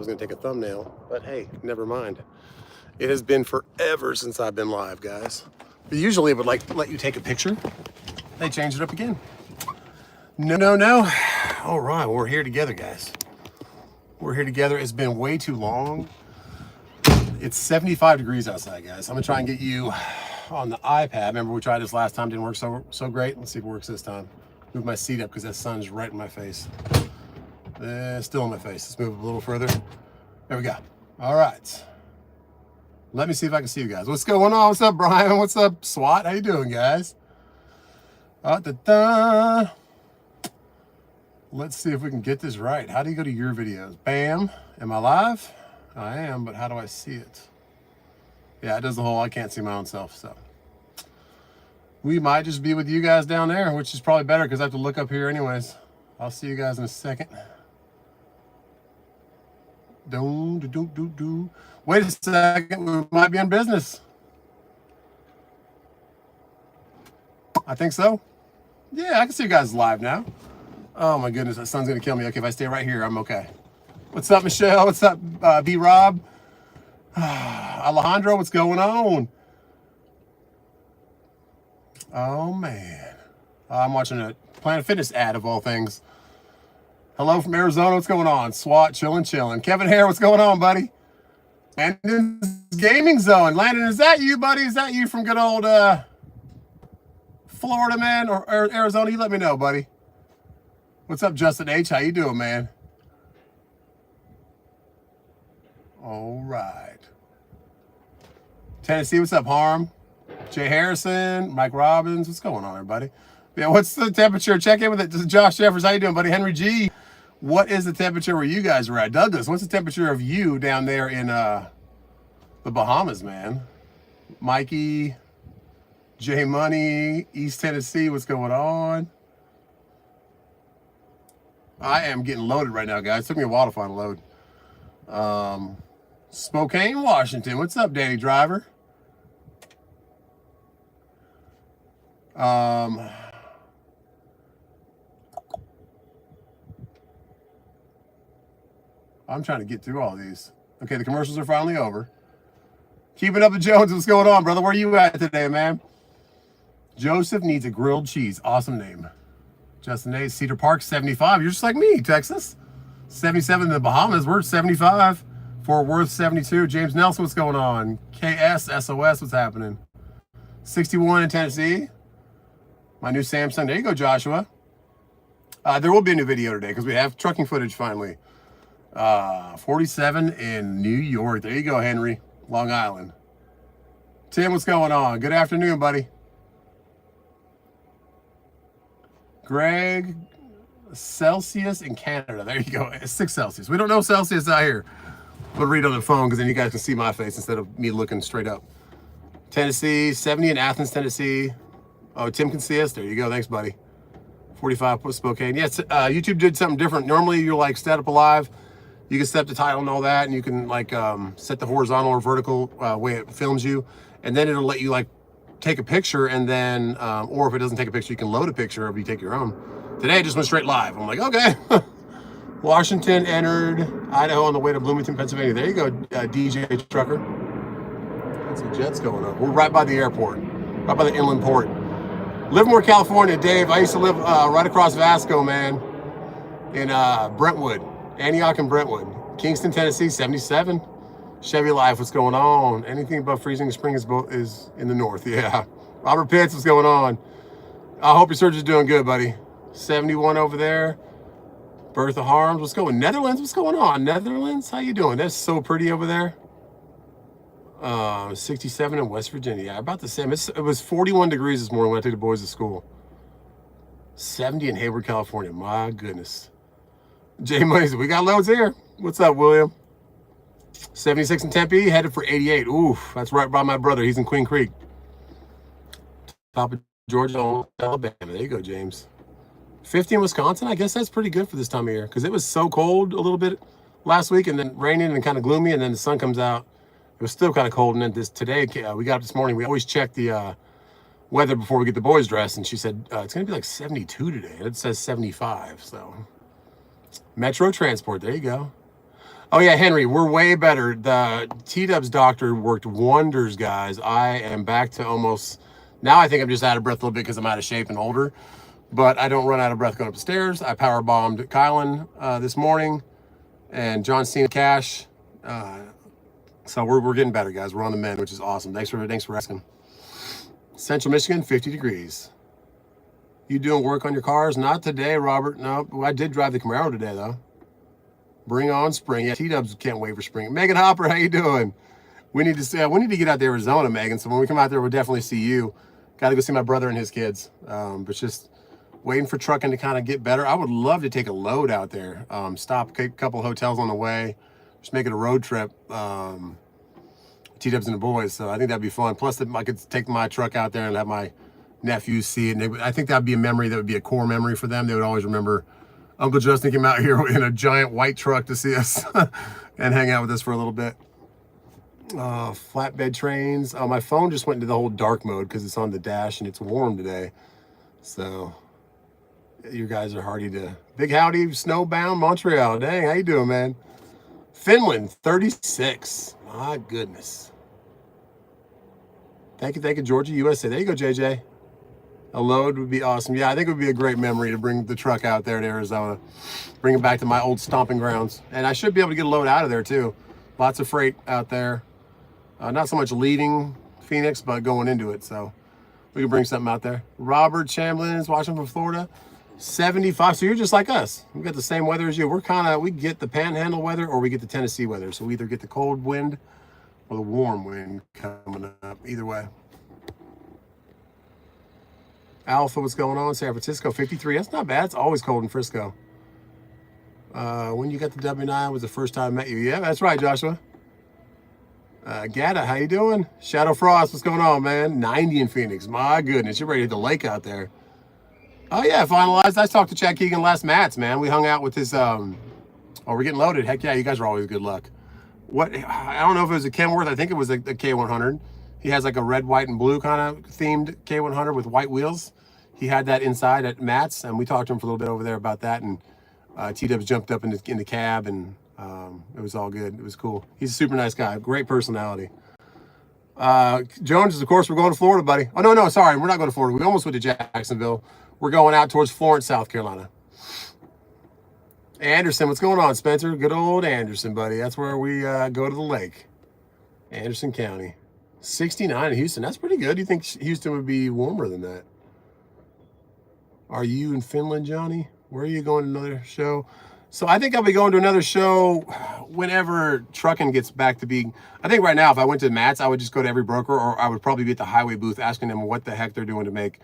was going to take a thumbnail, but hey, never mind. It has been forever since I've been live, guys. But usually it would like let you take a picture. They changed it up again. No. All right, well, we're here together, guys. We're here together. It's been way too long. It's 75 degrees outside, guys. I'm gonna try and get you on the iPad. Remember we tried this last time, didn't work so great. Let's see if it works this time. Move my seat up because that sun's right in my face. Still in my face. Let's move a little further. There we go. All right. Let me see if I can see you guys. What's going on? What's up, Brian? What's up, SWAT? How you doing, guys? Let's see if we can get this right. How do you go to your videos? Bam. Am I live? I am, but how do I see it? Yeah, it does the whole I can't see my own self, so. We might just be with you guys down there, which is probably better because I have to look up here anyways. I'll see you guys in a second. Wait a second, we might be in business. I think so. Yeah, I can see you guys live now. Oh my goodness, that sun's gonna kill me. Okay, if I stay right here, I'm okay. What's up, Michelle? What's up, B-Rob? Alejandro, what's going on? Oh man. I'm watching a Planet Fitness ad of all things. Hello from Arizona, what's going on? SWAT, chilling. Kevin Hare, what's going on, buddy? Landon's Gaming Zone. Landon, is that you, buddy? Is that you from good old Florida, man, or Arizona? You let me know, buddy. What's up, Justin H? How you doing, man? All right. Tennessee, what's up, Harm? Jay Harrison, Mike Robbins, what's going on, everybody? Yeah, what's the temperature? Check in with it. This is Josh Jeffers. How you doing, buddy? Henry G. What is the temperature where you guys are at? Douglas, what's the temperature of you down there in the Bahamas, man? Mikey, J Money, East Tennessee, what's going on? I am getting loaded right now, guys. It took me a while to find a load. Spokane, Washington. What's up, Danny Driver? I'm trying to get through all these. Okay, the commercials are finally over. Keep it up with Jones. What's going on, brother? Where are you at today, man? Joseph needs a grilled cheese. Awesome name. Justin A. Cedar Park, 75. You're just like me, Texas. 77 in the Bahamas. We're 75. Fort Worth, 72. James Nelson, what's going on? KS, SOS, what's happening? 61 in Tennessee. My new Samsung. There you go, Joshua. There will be a new video today because we have trucking footage finally. 47 in New York. There you go, Henry. Long Island. Tim, what's going on? Good afternoon, buddy. Greg, Celsius in Canada. There you go. It's 6 Celsius. We don't know Celsius out here. I'll read on the phone because then you guys can see my face instead of me looking straight up. Tennessee, 70 in Athens, Tennessee. Oh, Tim can see us. There you go. Thanks, buddy. 45 Spokane. Yes, YouTube did something different. Normally, you're like set up alive. You can set the title and all that, and you can like set the horizontal or vertical way it films you, and then it'll let you like take a picture, and then or if it doesn't take a picture, you can load a picture if you take your own. Today, it just went straight live. I'm like, okay. Washington entered Idaho on the way to Bloomington, Pennsylvania. There you go, DJ Trucker. Got some jets going on. We're right by the airport, right by the inland port. Livermore, California, Dave. I used to live right across Vasco, man, in Brentwood, Antioch and Brentwood. Kingston, Tennessee, 77. Chevy Life, what's going on? Anything above freezing in spring is in the north, yeah. Robert Pitts, what's going on? I hope your surge is doing good, buddy. 71 over there. Bertha Harms, what's going on? Netherlands, what's going on? Netherlands, how you doing? That's so pretty over there. 67 in West Virginia. Yeah, about the same. It was 41 degrees this morning when I took the boys to school. 70 in Hayward, California. My goodness. Jay Money, we got loads here. What's up, William? 76 in Tempe, headed for 88. Oof, that's right by my brother. He's in Queen Creek. Top of Georgia, Alabama. There you go, James. 50 in Wisconsin. I guess that's pretty good for this time of year because it was so cold a little bit last week and then raining and kind of gloomy, and then the sun comes out. It was still kind of cold, and then today we got up this morning. We always check the weather before we get the boys dressed, and she said it's going to be like 72 today. It says 75, so. Metro Transport, there you go. Oh yeah, Henry, we're way better. The T-Dub's doctor worked wonders, guys. I am back to almost, now I think I'm just out of breath a little bit because I'm out of shape and older, but I don't run out of breath going up the stairs. I power bombed Kylan this morning and John Cena Cash. So we're getting better, guys. We're on the mend, which is awesome. Thanks for asking. Central Michigan, 50 degrees. You doing work on your cars? Not today, Robert. No, I did drive the Camaro today, though. Bring on spring. Yeah, T-Dubs can't wait for spring. Megan Hopper, how you doing? We need to get out to Arizona, Megan. So when we come out there, we'll definitely see you. Got to go see my brother and his kids. But just waiting for trucking to kind of get better. I would love to take a load out there. Stop a couple hotels on the way. Just make it a road trip. T-Dubs and the boys. So I think that'd be fun. Plus, I could take my truck out there and have my nephews see it. And I think that'd be a memory that would be a core memory for them. They would always remember Uncle Justin came out here in a giant white truck to see us and hang out with us for a little bit. Flatbed trains. My phone just went into the whole dark mode because it's on the dash and it's warm today. So you guys are hardy to big howdy, snowbound Montreal. Dang, how you doing, man? Finland, 36. My goodness. Thank you, Georgia, USA. There you go, JJ. A load would be awesome. Yeah, I think it would be a great memory to bring the truck out there to Arizona. Bring it back to my old stomping grounds. And I should be able to get a load out of there, too. Lots of freight out there. Not so much leaving Phoenix, but going into it. So we can bring something out there. Robert Chamberlain is watching from Florida. 75. So you're just like us. We got the same weather as you. We get the panhandle weather or we get the Tennessee weather. So we either get the cold wind or the warm wind coming up. Either way. Alpha, what's going on? San Francisco, 53. That's not bad. It's always cold in Frisco. When you got the W9 was the first time I met you. Yeah, that's right, Joshua. Gata, how you doing? Shadow Frost, what's going on, man? 90 in Phoenix. My goodness, you're ready to hit the lake out there. Oh, yeah, finalized. I talked to Chad Keegan last Mats, man. We hung out with his, oh, we're getting loaded. Heck yeah, you guys are always good luck. I don't know if it was a Kenworth. I think it was a K100. He has like a red, white, and blue kind of themed K100 with white wheels. He had that inside at Matt's, and we talked to him for a little bit over there about that. And T-Dubs jumped up in the cab, and it was all good. It was cool. He's a super nice guy. Great personality. Jones, of course, we're going to Florida, buddy. Oh, no, sorry. We're not going to Florida. We almost went to Jacksonville. We're going out towards Florence, South Carolina. Anderson, what's going on, Spencer? Good old Anderson, buddy. That's where we go to the lake. Anderson County. 69 in Houston. That's pretty good. You think Houston would be warmer than that? Are you in Finland, Johnny? Where are you going to another show? So I think I'll be going to another show whenever trucking gets back to being. I think right now, if I went to Matt's, I would just go to every broker, or I would probably be at the highway booth asking them what the heck they're doing to make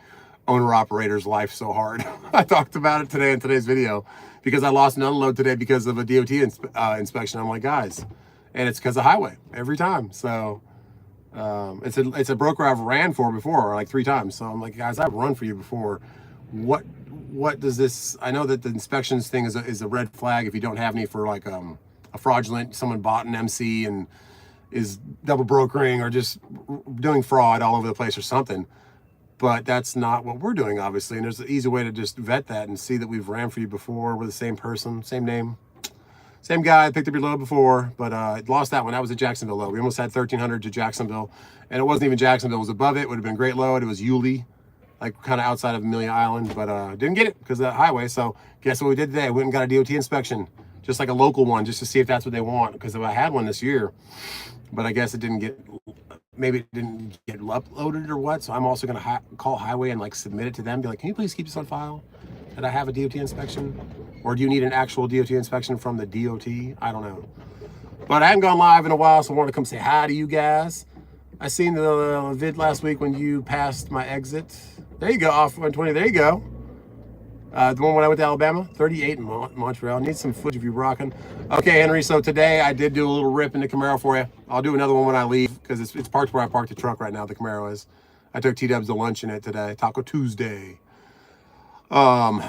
owner-operators' life so hard. I talked about it today in today's video because I lost an unload today because of a DOT inspection. I'm like, guys, and it's because of highway every time. So it's a broker I've ran for before, like 3 times. So I'm like, guys, I've run for you before. What does this? I know that the inspections thing is a red flag if you don't have any for like a fraudulent, someone bought an MC and is double brokering or just doing fraud all over the place or something. But that's not what we're doing, obviously. And there's an easy way to just vet that and see that we've ran for you before. We're the same person, same name, same guy. Picked up your load before, but lost that one. That was a Jacksonville load. We almost had 1,300 to Jacksonville, and it wasn't even Jacksonville. It was above it. It would have been a great load. It was Yulee, like kind of outside of Amelia Island, but didn't get it because of that highway. So guess what we did today? We went and got a DOT inspection, just like a local one, just to see if that's what they want. Because if I had one this year, but I guess it didn't get, maybe it didn't get uploaded or what. So I'm also going to call highway and like submit it to them. Be like, can you please keep this on file that I have a DOT inspection? Or do you need an actual DOT inspection from the DOT? I don't know. But I haven't gone live in a while, so I wanted to come say hi to you guys. I seen the vid last week when you passed my exit. There you go, off 120. There you go. The one when I went to Alabama, 38 in Montreal. Need some footage of you rocking. Okay, Henry. So today I did do a little rip in the Camaro for you. I'll do another one when I leave because it's parked where I parked the truck right now. The Camaro is. I took T-Dubs to lunch in it today. Taco Tuesday. But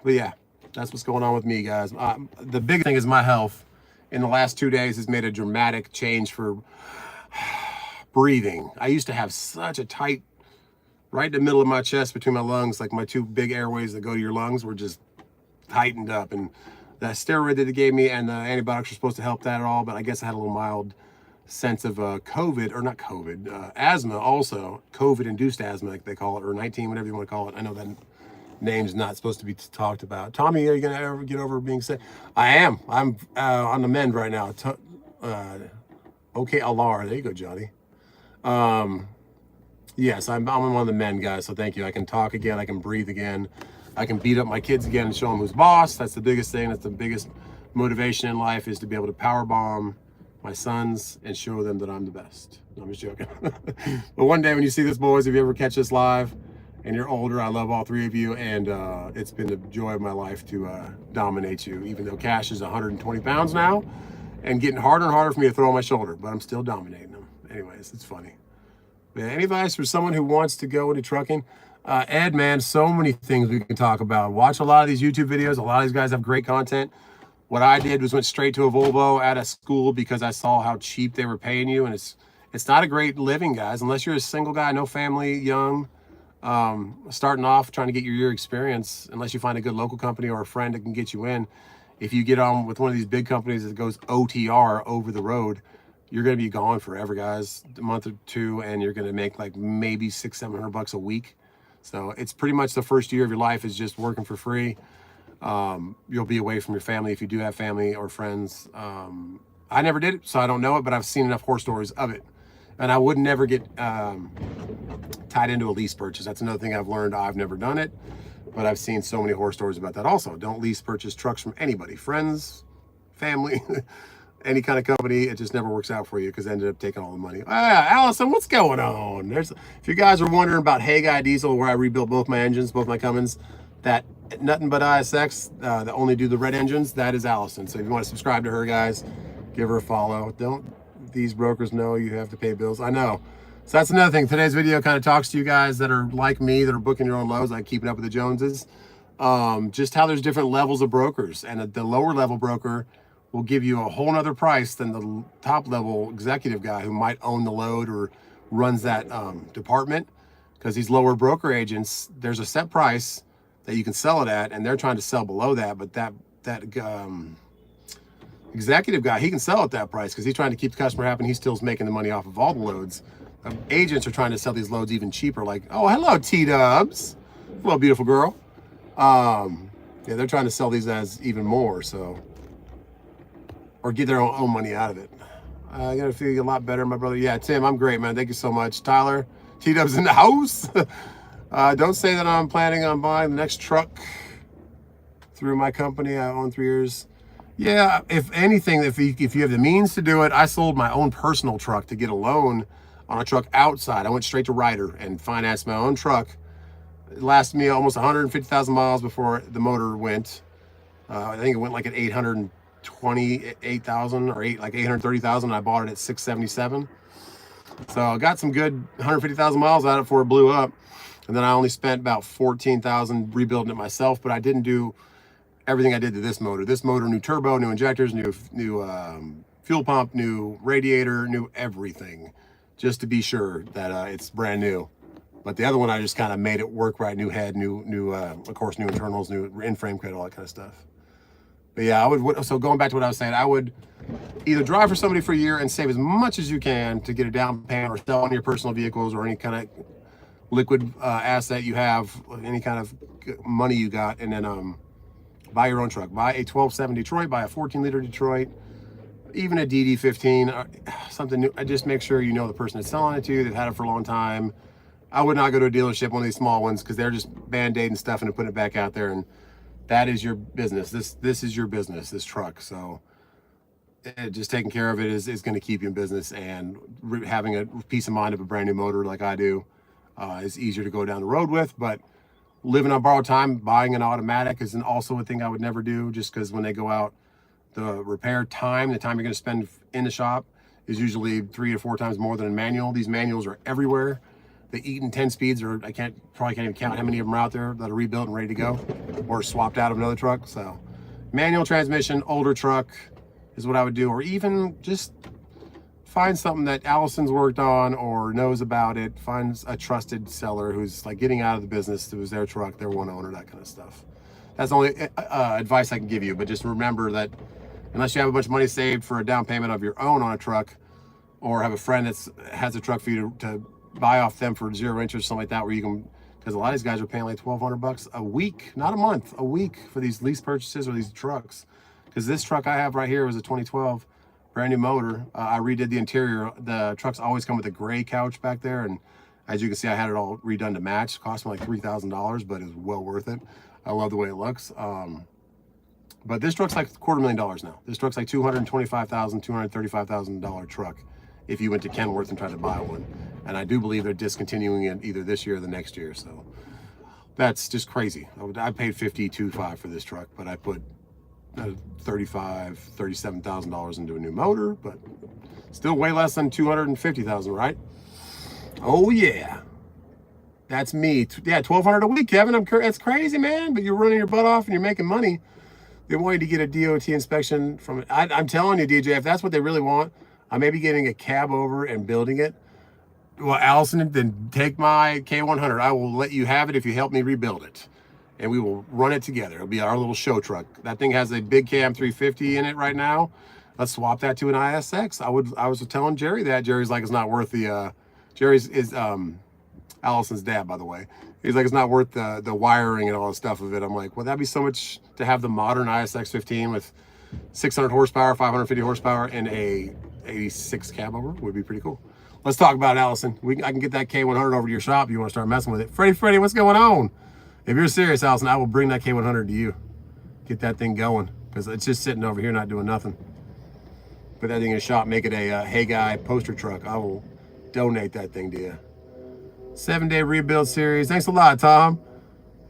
yeah, that's what's going on with me, guys. The big thing is my health. In the last 2 days has made a dramatic change for breathing. I used to have such a tight, right in the middle of my chest between my lungs, like my 2 big airways that go to your lungs were just tightened up. And that steroid that they gave me and the antibiotics are supposed to help that at all, but I guess I had a little mild sense of COVID, or not COVID, asthma also, COVID-induced asthma, like they call it, or 19, whatever you want to call it. I know that name's not supposed to be talked about. Tommy, are you going to ever get over being sick? I am. I'm on the mend right now. Okay, Alar. There you go, Johnny. Yes, I'm on the mend, guys, so thank you. I can talk again. I can breathe again. I can beat up my kids again and show them who's boss. That's the biggest thing. That's the biggest motivation in life, is to be able to power bomb my sons and show them that I'm the best. No, I'm just joking. But one day when you see this, boys, if you ever catch this live and you're older, I love all three of you, and it's been the joy of my life to dominate you, even though Cash is 120 pounds now and getting harder and harder for me to throw on my shoulder, but I'm still dominating them. Anyways, it's funny. Yeah, any advice for someone who wants to go into trucking? Ed, man, so many things we can talk about. Watch a lot of these YouTube videos. A lot of these guys have great content. What I did was went straight to a Volvo out of school because I saw how cheap they were paying you, and it's not a great living, guys, unless you're a single guy, no family, young, starting off trying to get your year experience. Unless you find a good local company or a friend that can get you in. If you get on with one of these big companies that goes OTR, over the road, you're going to be gone forever, guys, a month or two, and you're going to make like maybe $600-700 a week. So it's pretty much the first year of your life is just working for free. You'll be away from your family if you do have family or friends. I never did it, so I don't know it, but I've seen enough horror stories of it. And I would never get tied into a lease purchase. That's another thing I've learned. I've never done it, but I've seen so many horror stories about that also. Don't lease purchase trucks from anybody, friends, family, any kind of company. It just never works out for you because they ended up taking all the money. Allison, what's going on? If you guys are wondering about Hey Guy Diesel, where I rebuilt both my engines, both my Cummins, that nothing but ISX, that only do the red engines, that is Allison. So if you want to subscribe to her, guys, give her a follow. Don't these brokers know you have to pay bills? I know. So that's another thing. Today's video kind of talks to you guys that are like me, that are booking your own loads, like Keeping Up with the Joneses. Just how there's different levels of brokers, and the lower level broker will give you a whole nother price than the top level executive guy who might own the load or runs that department. Because these lower broker agents, there's a set price that you can sell it at, and they're trying to sell below that, but that executive guy, he can sell at that price because he's trying to keep the customer happy, and he still's making the money off of all the loads. Agents are trying to sell these loads even cheaper, like, oh, hello, T-Dubs. Hello, beautiful girl. Yeah, they're trying to sell these as even more, so, or get their own money out of it. I gotta feel a lot better, my brother. Yeah, Tim, I'm great, man. Thank you so much. Tyler, T-Dubs in the house. Don't say that I'm planning on buying the next truck through my company I own 3 years. Yeah, if anything, if you have the means to do it, I sold my own personal truck to get a loan on a truck outside. I went straight to Ryder and financed my own truck. It lasted me almost 150,000 miles before the motor went. I think it went like at 828,000 or like 830,000. I bought it at 677. So I got some good 150,000 miles out of it before it blew up. And then I only spent about 14,000 rebuilding it myself, but I didn't do everything I did to this motor. This motor, new turbo, new injectors, new fuel pump, new radiator, new everything, just to be sure that it's brand new. But the other one, I just kind of made it work right. New head, of course, new internals, new in-frame kit, all that kind of stuff. But yeah, so going back to what I was saying, I would either drive for somebody for a year and save as much as you can to get a down payment, or sell on your personal vehicles or any kind of liquid asset you have, any kind of money you got, and then buy your own truck. Buy a 12.7 Detroit, buy a 14-liter Detroit, even a DD15, something new. I just make sure you know the person that's selling it to you, they've had it for a long time. I would not go to a dealership, one of these small ones, because they're just band-aiding stuff and putting it back out there, and that is your business. This is your business, this truck. So just taking care of it is going to keep you in business, and having a peace of mind of a brand new motor like I do is easier to go down the road with. But living on borrowed time, buying an automatic is also a thing I would never do, just because when they go out, the repair time, the time you're going to spend in the shop is usually 3 to 4 times more than a manual. These manuals are everywhere. The Eaton 10 speeds are, probably can't even count how many of them are out there that are rebuilt and ready to go, or swapped out of another truck. So manual transmission, older truck is what I would do, or even just find something that Allison's worked on or knows about it. Finds a trusted seller who's like getting out of the business. It was their truck, their one owner, that kind of stuff. That's the only advice I can give you. But just remember that unless you have a bunch of money saved for a down payment of your own on a truck, or have a friend that has a truck for you to buy off them for 0 interest, something like that, where you can, because a lot of these guys are paying like $1,200 a week, not a month, a week for these lease purchases or these trucks. Because this truck I have right here was a 2012, brand new motor. I redid the interior. The trucks always come with a gray couch back there, and as you can see, I had it all redone to match. It cost me like $3,000, but it was well worth it. I love the way it looks. But this truck's like $250,000 now. This truck's like $225,000, $235,000 truck if you went to Kenworth and tried to buy one. And I do believe they're discontinuing it either this year or the next year. So that's just crazy. I paid $52,500 for this truck, but I put $35,000, $37,000 into a new motor, but still way less than $250,000, right? Oh yeah. That's me. Yeah, $1,200 a week, Kevin. That's crazy, man. But you're running your butt off and you're making money. They want you to get a DOT inspection from it. I'm telling you, DJ, if that's what they really want, I may be getting a cab over and building it. Well, Allison, then take my K100. I will let you have it if you help me rebuild it. And we will run it together. It'll be our little show truck. That thing has a big cam 350 in it right now. Let's swap that to an ISX. I was telling Jerry that. Jerry's like, it's not worth the, Jerry's is Allison's dad, by the way. He's like, it's not worth the wiring and all the stuff of it. I'm like, well, that'd be so much to have the modern ISX 15 with 600 horsepower, 550 horsepower, and a 86 cab over would be pretty cool. Let's talk about it, Allison. I can get that K100 over to your shop if you want to start messing with it. Freddie, what's going on? If you're serious, Allison, I will bring that K100 to you. Get that thing going, because it's just sitting over here not doing nothing. Put that thing in a shop, make it a Hey Guy poster truck. I will donate that thing to you. 7-day rebuild series. Thanks a lot, Tom.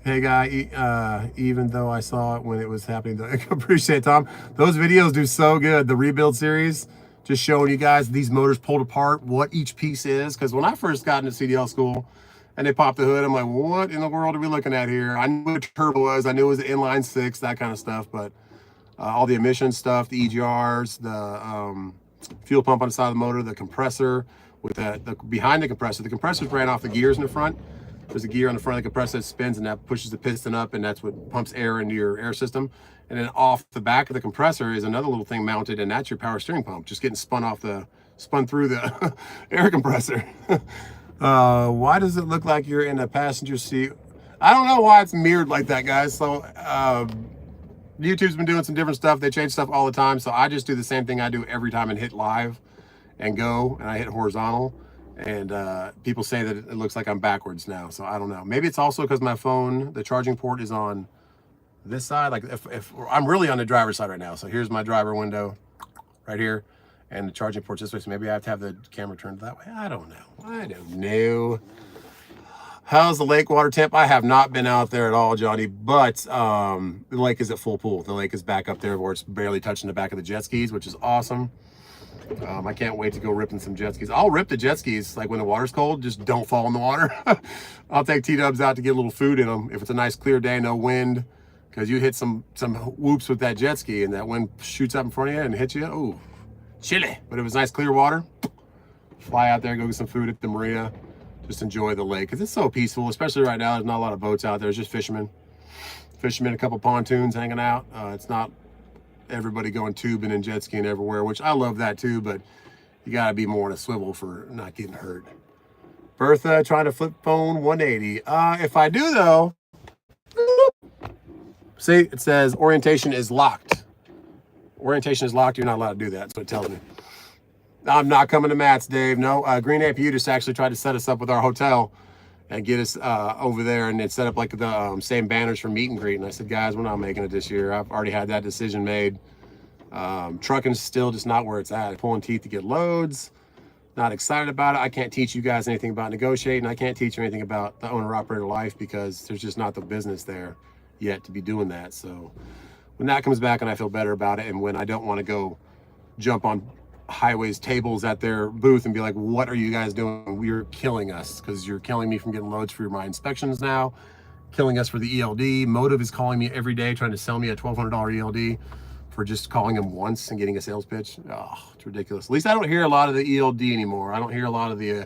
Hey Guy, even though I saw it when it was happening, I appreciate it, Tom. Those videos do so good. The rebuild series, just showing you guys these motors pulled apart, what each piece is. Because when I first got into CDL school and they popped the hood, I'm like, what in the world are we looking at here? I knew what a turbo was. I knew it was an inline six, that kind of stuff. But all the emission stuff, the EGRs, the fuel pump on the side of the motor, the compressor, with the behind the compressors ran off the gears in the front. There's a gear on the front of the compressor that spins, and that pushes the piston up, and that's what pumps air into your air system. And then off the back of the compressor is another little thing mounted, and that's your power steering pump, just getting spun through the air compressor. Why does it look like you're in a passenger seat? I don't know why it's mirrored like that, guys. So YouTube's been doing some different stuff. They change stuff all the time, so I just do the same thing I do every time and hit live and go, and I hit horizontal. And people say that it looks like I'm backwards now, so I don't know. Maybe it's also because my phone, the charging port is on this side. Like if I'm really on the driver's side right now, so here's my driver window right here, and the charging port's this way, so maybe I have to have the camera turned that way. I don't know. How's the lake water temp? I have not been out there at all, Johnny, but the lake is at full pool. The lake is back up there where it's barely touching the back of the jet skis, which is awesome. I can't wait to go ripping some jet skis. I'll rip the jet skis like when the water's cold, just don't fall in the water. I'll take T-dubs out to get a little food in them. If it's a nice clear day, no wind, because you hit some whoops with that jet ski and that wind shoots up in front of you and hits you. Ooh, chilly. But if it's nice clear water, fly out there, go get some food at the marina, just enjoy the lake, because it's so peaceful, especially right now. There's not a lot of boats out there. It's just fishermen, a couple pontoons hanging out. It's not everybody going tubing and jet skiing everywhere, which I love that too, but you got to be more in a swivel for not getting hurt. Bertha trying to flip phone 180. If I do though, see, it says orientation is locked. Orientation is locked. You're not allowed to do that. That's what it tells me. I'm not coming to Matt's, Dave. No, Green APU just actually tried to set us up with our hotel and get us over there, and it set up like the same banners for meet and greet. And I said, guys, we're not making it this year. I've already had that decision made. Trucking's still just not where it's at. Pulling teeth to get loads. Not excited about it. I can't teach you guys anything about negotiating. I can't teach you anything about the owner-operator life, because there's just not the business there yet to be doing that. So when that comes back and I feel better about it, and when I don't want to go jump on highways tables at their booth and be like, what are you guys doing? You're killing us, because you're killing me from getting loads for my inspections now, killing us for the ELD. Motive is calling me every day trying to sell me a $1,200 ELD for just calling them once and getting a sales pitch. Oh, it's ridiculous. At least I don't hear a lot of the ELD anymore. I don't hear a lot of the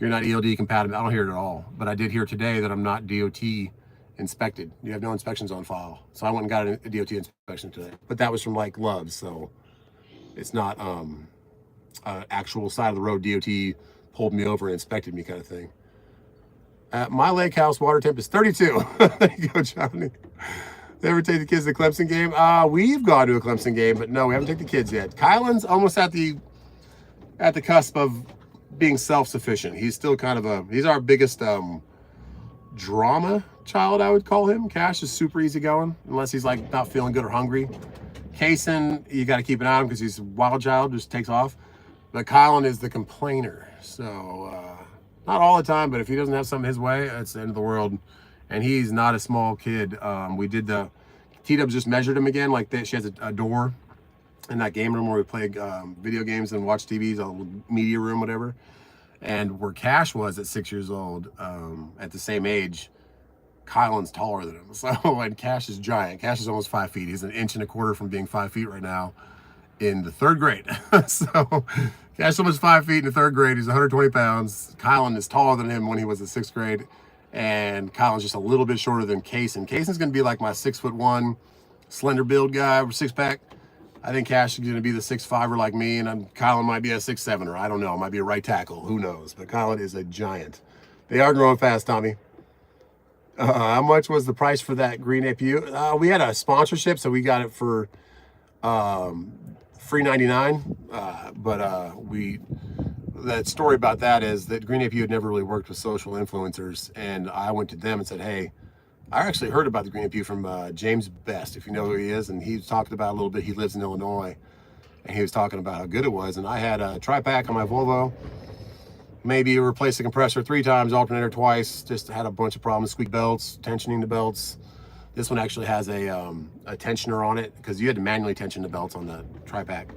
you're not ELD compatible. I don't hear it at all. But I did hear today that I'm not DOT inspected. You have no inspections on file. So I went and got a DOT inspection today. But that was from like Love's, so it's not actual side of the road DOT pulled me over and inspected me kind of thing. My lake house water temp is 32. There you go, Johnny. They ever take the kids to the Clemson game? We've gone to a Clemson game, but no, we haven't taken the kids yet. Kylan's almost at the cusp of being self-sufficient. He's still kind of he's our biggest drama child, I would call him. Cash is super easy going, unless he's like not feeling good or hungry. Kaysen, you got to keep an eye on him because he's a wild child, just takes off. But Kylan is the complainer. So not all the time, but if he doesn't have something his way, it's the end of the world. And he's not a small kid. We did T-Dubs just measured him again. Like she has a door in that game room where we play video games and watch TVs, a media room, whatever. And where Cash was at 6 years old, at the same age, Kylan's taller than him. So, and Cash is giant. Cash is almost 5 feet. He's an inch and a quarter from being 5 feet right now in the 3rd grade. So Cash is almost 5 feet in the 3rd grade. He's 120 pounds. Kylan is taller than him when he was in 6th grade. And Kylan's just a little bit shorter than Kaysen. Kaysen's going to be like my 6'1", slender build guy with 6-pack. I think Cash is going to be the 6'5"er like me, and Kylan might be a 6'7"er. I don't know. Might be a right tackle. Who knows? But Kylan is a giant. They are growing fast, Tommy. How much was the price for that green APU? We had a sponsorship, so we got it for free 99. That story about that is that green APU had never really worked with social influencers, and I went to them and said, hey, I actually heard about the green APU from James Best, if you know who he is, and he talked about it a little bit. He lives in Illinois, and he was talking about how good it was. And I had a tri-pack on my Volvo, maybe replaced the compressor 3 times, alternator twice, just had a bunch of problems, squeak belts, tensioning the belts. This one actually has a tensioner on it, because you had to manually tension the belts on the tri-pack.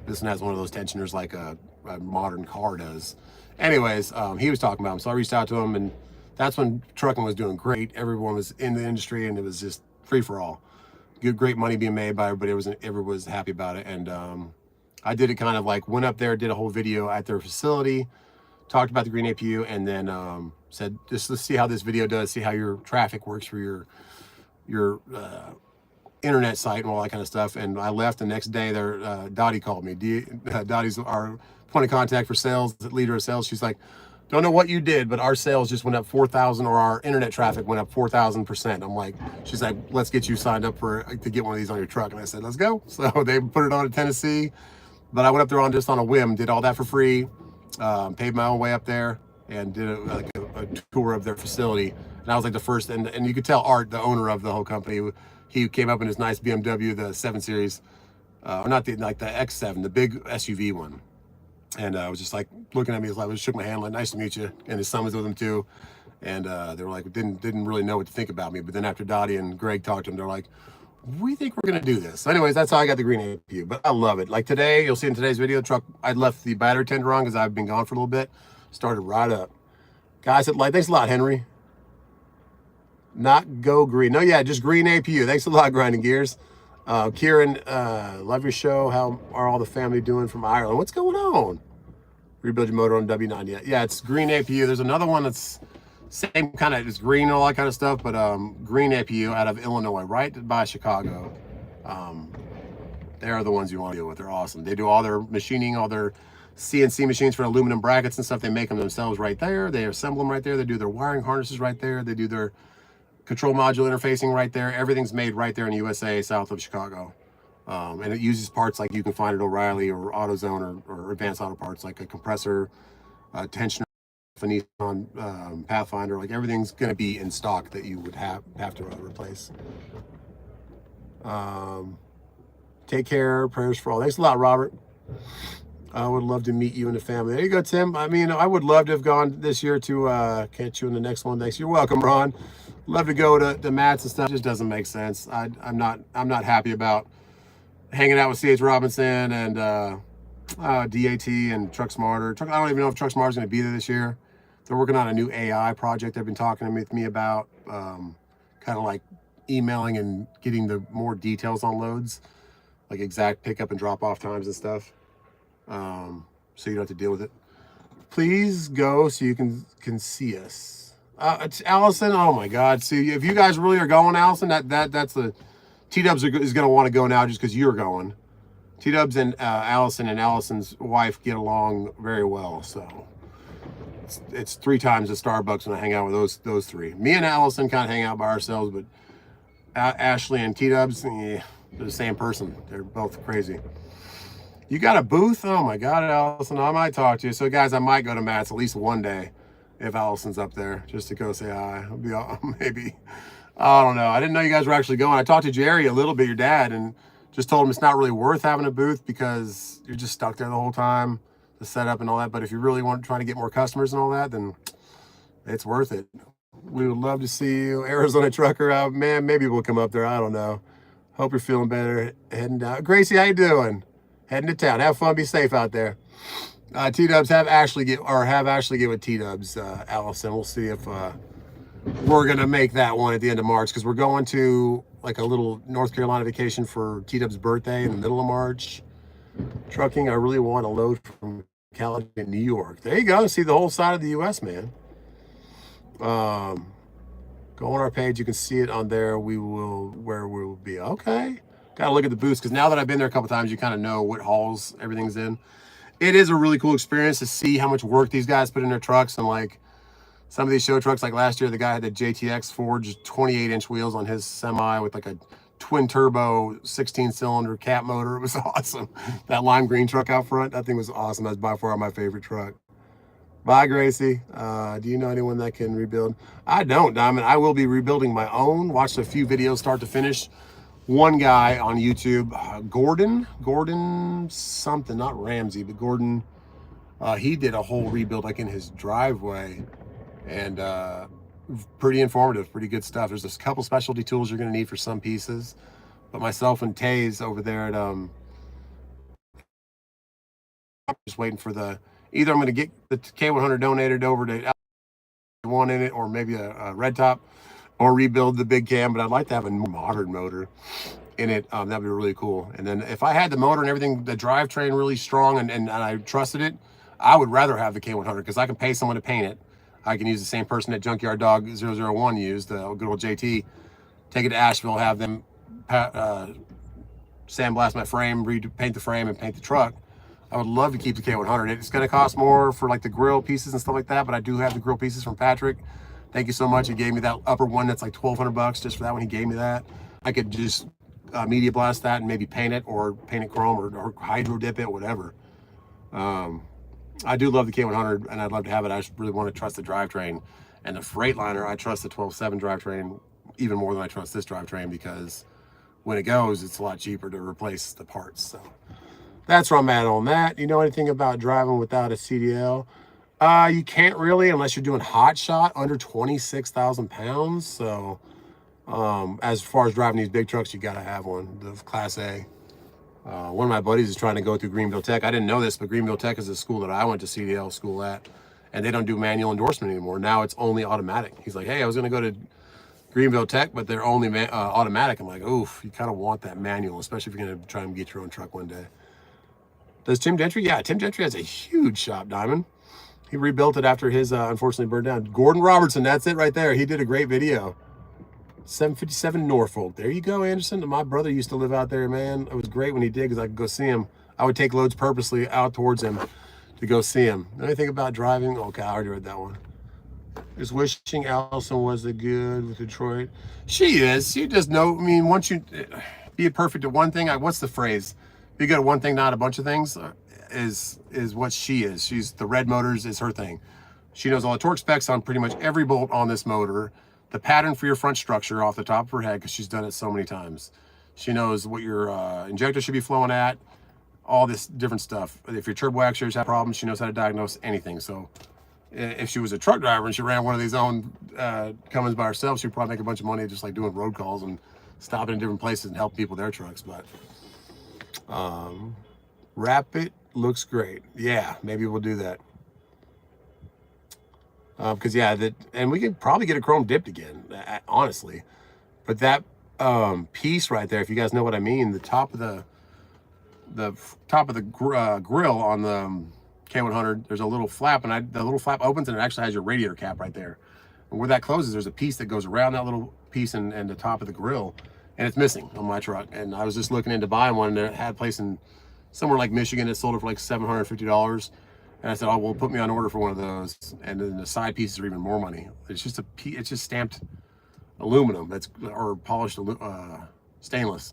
This one has one of those tensioners like a modern car does. Anyways, he was talking about him, so I reached out to him, and that's when trucking was doing great. Everyone was in the industry, and it was just free for all. Great money being made by everybody. Everyone was happy about it. And I did it kind of like, went up there, did a whole video at their facility, talked about the green APU, and then said, just let's see how this video does, see how your traffic works for your internet site and all that kind of stuff. And I left the next day. Dottie called me. Dottie's our point of contact for sales, the leader of sales. She's like, don't know what you did, but our sales just went up 4,000, or our internet traffic went up 4,000%. I'm like, she's like, let's get you signed up to get one of these on your truck. And I said, let's go. So they put it on in Tennessee, but I went up there just on a whim, did all that for free, paid my own way up there, and did a tour of their facility. And I was like the first, and you could tell Art, the owner of the whole company, he came up in his nice BMW, the 7 Series, or not the X7, the big SUV one. And I was just like looking at me, I shook my hand, like, nice to meet you. And his son was with him too. And they were like, didn't really know what to think about me. But then after Dottie and Greg talked to him, they're like, we think we're gonna do this. So anyways, that's how I got the green APU. But I love it. Like today, you'll see in today's video, the truck, I left the battery tender on because I've been gone for a little bit. Started right up. Guys at Light, thanks a lot, Henry. Not go green. No, yeah, just green APU. Thanks a lot, Grinding Gears. Kieran, love your show. How are all the family doing from Ireland? What's going on? Rebuild your motor on W90. Yeah, it's green APU. There's another one that's same kind of, it's green and all that kind of stuff, but green APU out of Illinois, right by Chicago. They're the ones you want to deal with. They're awesome. They do all their machining, all their CNC machines for aluminum brackets and stuff. They make them themselves right there. They assemble them right there. They do their wiring harnesses right there. They do their control module interfacing right there. Everything's made right there in the USA, south of Chicago. And it uses parts like you can find at O'Reilly or AutoZone or Advanced Auto Parts, like a compressor, tensioner, a Nissan Pathfinder. Like everything's going to be in stock that you would have to replace. Take care. Prayers for all. Thanks a lot, Robert. I would love to meet you and the family. There you go, Tim. I mean, I would love to have gone this year to catch you in the next one. Thanks. You're welcome, Ron. Love to go to Matt's and stuff. It just doesn't make sense. I'm not happy about hanging out with C.H. Robinson and DAT and Truck Smarter. I don't even know if Truck Smarter is going to be there this year. They're working on a new AI project they've been talking with me about, kind of like emailing and getting the more details on loads, like exact pickup and drop off times and stuff. So you don't have to deal with it. Please go so you can see us. It's Allison. Oh my God! See, if you guys really are going, Allison, that's the T-Dubs is going to want to go now just because you're going. T-Dubs and Allison and Allison's wife get along very well, so it's 3 times the Starbucks when I hang out with those 3. Me and Allison kind of hang out by ourselves, but Ashley and T-Dubs, yeah, they're the same person. They're both crazy. You got a booth? Oh my God, Allison, I might talk to you. So guys, I might go to Matt's at least one day if Allison's up there, just to go say hi. I'll be maybe. I don't know. I didn't know you guys were actually going. I talked to Jerry a little bit, your dad, and just told him it's not really worth having a booth because you're just stuck there the whole time, the setup and all that. But if you really want trying to get more customers and all that, then it's worth it. We would love to see you. Arizona Trucker out. Man, maybe we'll come up there. I don't know. Hope you're feeling better. Heading down. Gracie, how you doing? Heading to town. Have fun. Be safe out there. T-Dubs, have Ashley get with T-Dubs, Allison. We'll see if we're going to make that one at the end of March because we're going to like a little North Carolina vacation for T-Dub's birthday in the middle of March. Trucking, I really want to load from California to New York. There you go. See the whole side of the U.S., man. Go on our page. You can see it on there. Where we'll be. Okay. Got to look at the booths because now that I've been there a couple times, you kind of know what halls everything's in. It is a really cool experience to see how much work these guys put in their trucks. And like some of these show trucks, like last year, the guy had the JTX forged 28-inch wheels on his semi with like a twin turbo 16-cylinder cat motor. It was awesome. That lime green truck out front, that thing was awesome. That's by far my favorite truck. Bye, Gracie. Do you know anyone that can rebuild? I don't, Diamond. I will be rebuilding my own. Watched a few videos start to finish. One guy on YouTube, Gordon something, not Ramsey, but Gordon. He did a whole rebuild like in his driveway, and pretty informative, pretty good stuff. There's a couple specialty tools you're going to need for some pieces, but myself and Taze over there at just waiting for either I'm going to get the K100 donated over to one in it, or maybe a red top, or rebuild the big cam. But I'd like to have a modern motor in it. That'd be really cool. And then if I had the motor and everything, the drivetrain really strong, and I trusted it, I would rather have the K100 because I can pay someone to paint it. I can use the same person that Junkyard Dog 001 used, the good old JT. Take it to Asheville, have them sandblast my frame, paint the frame, and paint the truck. I would love to keep the K100. It's going to cost more for like the grill pieces and stuff like that, but I do have the grill pieces from Patrick. Thank you so much. He gave me that upper one that's like $1,200 just for that one. He gave me that. I could just media blast that and maybe paint it, or paint it chrome, or hydro dip it, whatever. I do love the K100 and I'd love to have it. I just really want to trust the drivetrain. And the Freightliner, I trust the 12.7 drivetrain even more than I trust this drivetrain, because when it goes, it's a lot cheaper to replace the parts. So that's where I'm at on that. You know anything about driving without a CDL? You can't really, unless you're doing hot shot under 26,000 pounds. So as far as driving these big trucks, you got to have one, the Class A. One of my buddies is trying to go through Greenville Tech. I didn't know this, but Greenville Tech is a school that I went to CDL school at, and they don't do manual endorsement anymore. Now it's only automatic. He's like, hey, I was going to go to Greenville Tech, but they're only automatic. I'm like, oof, you kind of want that manual, especially if you're going to try and get your own truck one day. Does Tim Gentry? Yeah, Tim Gentry has a huge shop, Diamond. He rebuilt it after his unfortunately burned down. Gordon Robertson, that's it right there. He did a great video. 757 Norfolk. There you go, Anderson. My brother used to live out there, man. It was great when he did because I could go see him. I would take loads purposely out towards him to go see him. Anything about driving? Okay, I already read that one. Just wishing Allison was a good with Detroit. She is. You just know. I mean, once you be perfect at one thing, what's the phrase? Be good at one thing, not a bunch of things, is what she is. She's the red motors is her thing. She knows all the torque specs on pretty much every bolt on this motor, the pattern for your front structure off the top of her head because she's done it so many times. She knows what your injector should be flowing at, all this different stuff. If your turbo actuators have problems, she knows how to diagnose anything. So if she was a truck driver and she ran one of these own Cummins by herself, she'd probably make a bunch of money just like doing road calls and stopping in different places and help people with their trucks. But Rapid looks great. Yeah, maybe we'll do that. Because yeah, and we could probably get a chrome dipped again, honestly. But that piece right there, if you guys know what I mean, the top of the grill on the K100, there's a little flap, and the little flap opens and it actually has your radiator cap right there. And where that closes, there's a piece that goes around that little piece and the top of the grill, and it's missing on my truck. And I was just looking into buying one, and it had a place in somewhere like Michigan that sold it for like $750. And I said, oh, well, put me on order for one of those. And then the side pieces are even more money. It's just it's just stamped aluminum or polished stainless.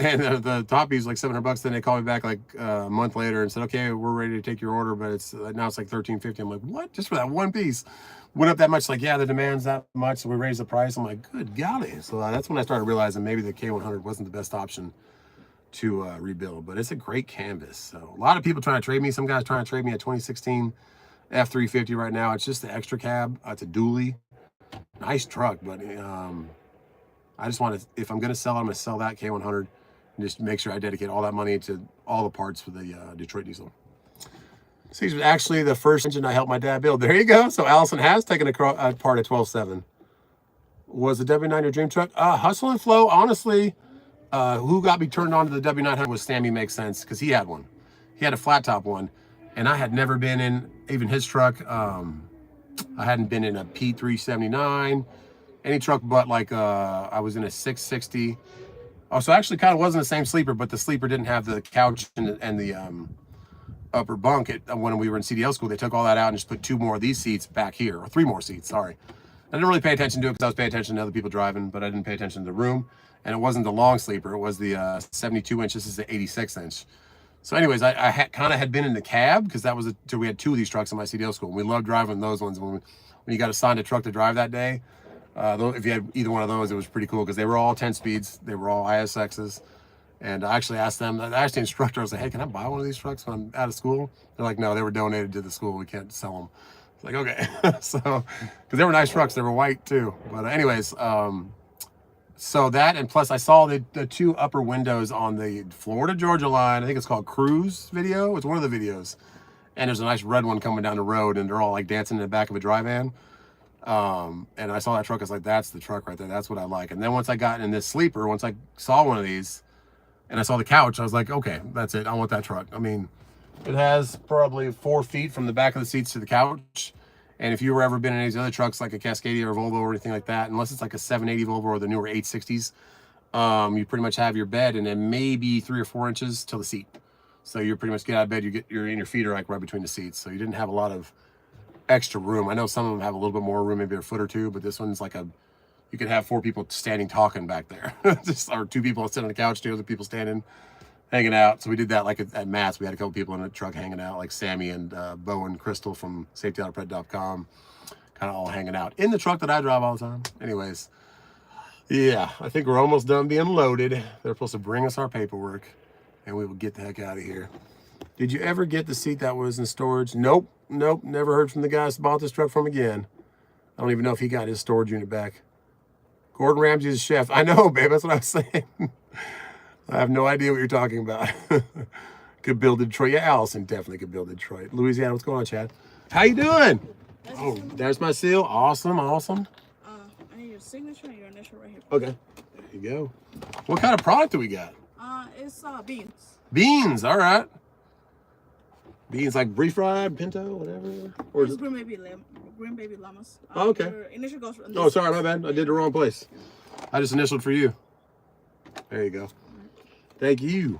And the top piece is like $700. Then they called me back like a month later and said, okay, we're ready to take your order, but now it's like $13.50. I'm like, what? Just for that one piece? Went up that much? Like, yeah, the demand's that much, so we raised the price. I'm like, good golly. So that's when I started realizing maybe the K100 wasn't the best option to rebuild, but it's a great canvas. So a lot of people trying to trade me. Some guys trying to trade me a 2016 F350 right now. It's just the extra cab. It's a dually. Nice truck, but I just want to, if I'm going to sell it, I'm going to sell that K100 and just make sure I dedicate all that money to all the parts for the Detroit diesel. So this was actually the first engine I helped my dad build. There you go. So Allison has taken a part of 12.7. Was the W9 your dream truck? Hustle and Flow, honestly, who got me turned on to the W900 was Sammy Makes Sense, because he had one. He had a flat top one, and I had never been in even his truck. I hadn't been in a P379, any truck but like I was in a 660. Oh, so actually kind of wasn't the same sleeper, but the sleeper didn't have the couch and the upper bunk. When we were in CDL school, they took all that out and just put 2 more of these seats back here, or 3 more seats, sorry. I didn't really pay attention to it because I was paying attention to other people driving, but I didn't pay attention to the room. And it wasn't the long sleeper, it was the 72 inch. This is the 86 inch. So anyways, I kind of had been in the cab because that was we had 2 of these trucks in my CDL school. And we loved driving those ones. When you got assigned a truck to drive that day, if you had either one of those, it was pretty cool because they were all 10 speeds. They were all ISXs. And I actually asked them, I asked the instructor, I was like, hey, can I buy one of these trucks when I'm out of school? They're like, no, they were donated to the school. We can't sell them. It's like, okay. So, because they were nice trucks. They were white too. But anyways, so that, and plus I saw the 2 upper windows on the Florida Georgia line. I think it's called Cruise Video. It's one of the videos. And there's a nice red one coming down the road, and they're all like dancing in the back of a dry van. And I saw that truck. I was like, that's the truck right there. That's what I like. And then once I got in this sleeper, once I saw one of these and I saw the couch, I was like, okay, that's it. I want that truck. I mean, it has probably 4 feet from the back of the seats to the couch. And if you've ever been in any of these other trucks, like a Cascadia or Volvo or anything like that, unless it's like a 780 Volvo or the newer 860s, you pretty much have your bed and then maybe 3 or 4 inches till the seat. So you're pretty much get out of bed, your feet are like right between the seats. So you didn't have a lot of extra room. I know some of them have a little bit more room, maybe a foot or 2, but this one's like you could have 4 people standing talking back there. Or 2 people sitting on the couch, 2 other people standing, hanging out. So we did that like at Matt's. We had a couple people in the truck hanging out, like Sammy and Bo and Crystal from safetyautoprep.com, kind of all hanging out in the truck that I drive all the time. Anyways, yeah, I think we're almost done being loaded. They're supposed to bring us our paperwork and we will get the heck out of here. Did you ever get the seat that was in storage? Nope, never heard from the guys who bought this truck from again. I don't even know if he got his storage unit back. Gordon Ramsay's a chef. I know, babe, that's what I was saying. I have no idea what you're talking about. Could build Detroit. Yeah, Allison definitely could build Detroit. Louisiana, what's going on, Chad? How you doing? Oh, there's my seal. Awesome. I need your signature and your initial right here. Okay. There you go. What kind of product do we got? It's beans. Beans. All right. Beans like refried, pinto, whatever. Or it's green baby llamas. Oh, okay. Your initial goes for oh, sorry, my bad. I did the wrong place. I just initialed for you. There you go. Thank you.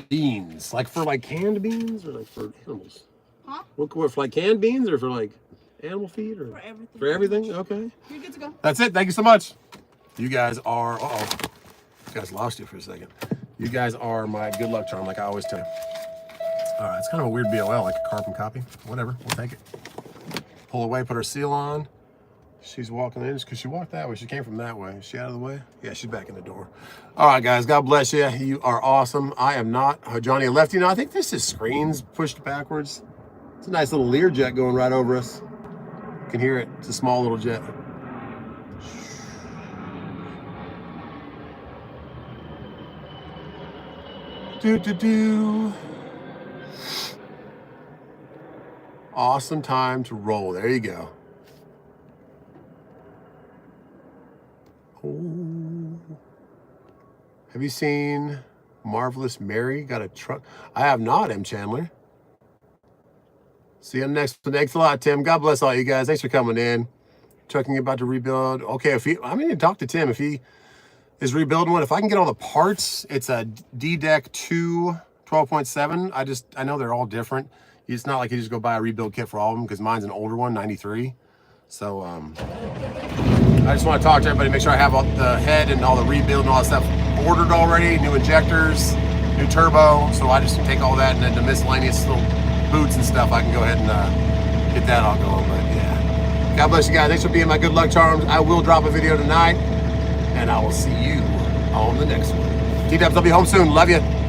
Beans, like for like canned beans or like for animals? Huh? What for like canned beans or for like animal feed or for everything? For everything? Okay. You're good to go. That's it. Thank you so much. You guys are. You guys lost you for a second. You guys are my good luck charm, like I always tell you. All right, it's kind of a weird BOL, like a carbon copy. Whatever, we'll take it. Pull away, put her seal on. She's walking in because she walked that way. She came from that way. Is she out of the way? Yeah, she's back in the door. All right, guys, God bless you. You are awesome. I am not Johnny Lefty. Now, I think this is screens pushed backwards. It's a nice little Learjet going right over us. You can hear it. It's a small little jet. Do. Awesome time to roll. There you go. Oh. Have you seen Marvelous Mary? Got a truck? I have not, M. Chandler. See you on the next one. Thanks a lot, Tim. God bless all you guys. Thanks for coming in. Trucking about to rebuild. Okay, I need to talk to Tim if he is rebuilding one. If I can get all the parts, it's a D-Deck 2 12.7. I know they're all different. It's not like you just go buy a rebuild kit for all of them because mine's an older one, 93. So I just want to talk to everybody, make sure I have all the head and all the rebuild and all that stuff ordered already, new injectors, new turbo. So I just take all that and then the miscellaneous little boots and stuff, I can go ahead and get that all going. But yeah, God bless you guys. Thanks for being my good luck charms. I will drop a video tonight and I will see you on the next one. T-Dubs, I'll be home soon. Love you.